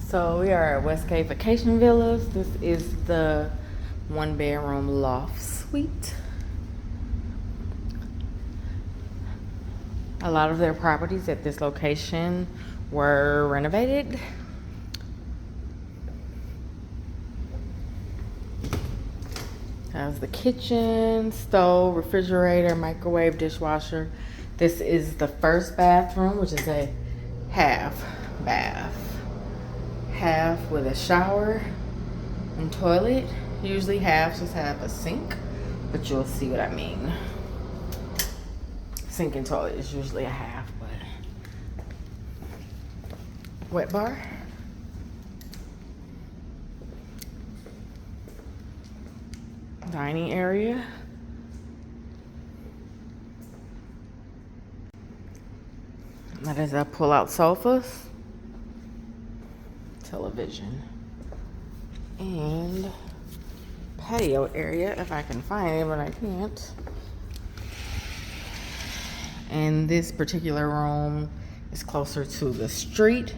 So we are at Westgate Vacation Villas. This is the 1-bedroom loft suite. A lot of their properties at this location were renovated. Has the kitchen, stove, refrigerator, microwave, dishwasher. This is the first bathroom, which is a half bath. Half with a shower and toilet. Usually halves just have a sink, but you'll see what I mean. Sink and toilet is usually a half, but wet bar. Dining area. That is a pull-out sofas. Television. And patio area, if I can find it, but I can't. And this particular room is closer to the street.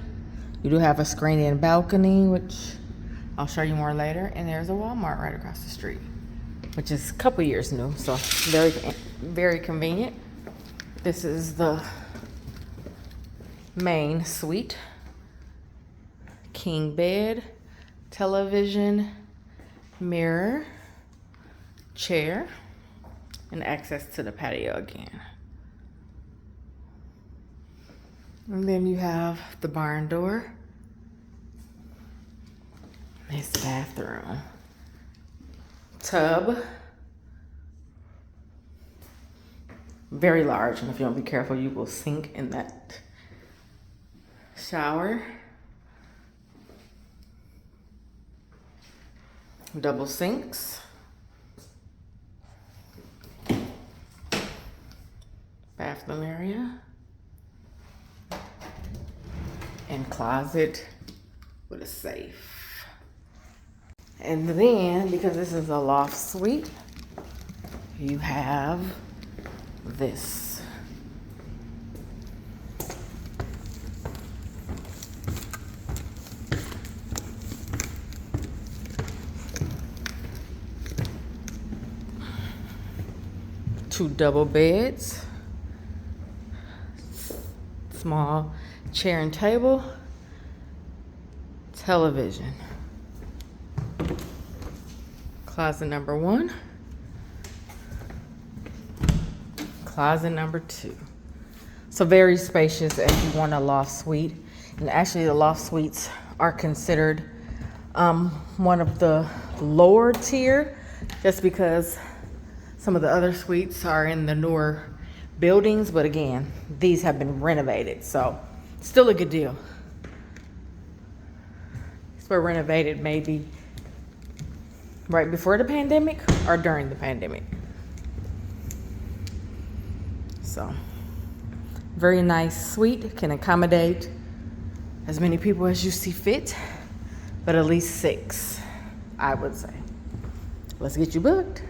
You do have a screen-in balcony, which I'll show you more later. And there's a Walmart right across the street, which is a couple years new, so very, very convenient. This is the main suite. King bed, television, mirror, chair, and access to the patio again. And then you have the barn door. This bathroom. Tub. Very large, and if you don't be careful, you will sink in that shower. Double sinks. Bathroom area. And closet with a safe. And then, because this is a loft suite, you have this. Two double beds, small chair and table, television, closet number 1, closet number 2. So very spacious if you want a loft suite. And actually the loft suites are considered one of the lower tier, just because some of the other suites are in the newer buildings, but again, these have been renovated, so still a good deal. These were renovated maybe right before the pandemic or during the pandemic. So, very nice suite, can accommodate as many people as you see fit, but at least 6, I would say. Let's get you booked.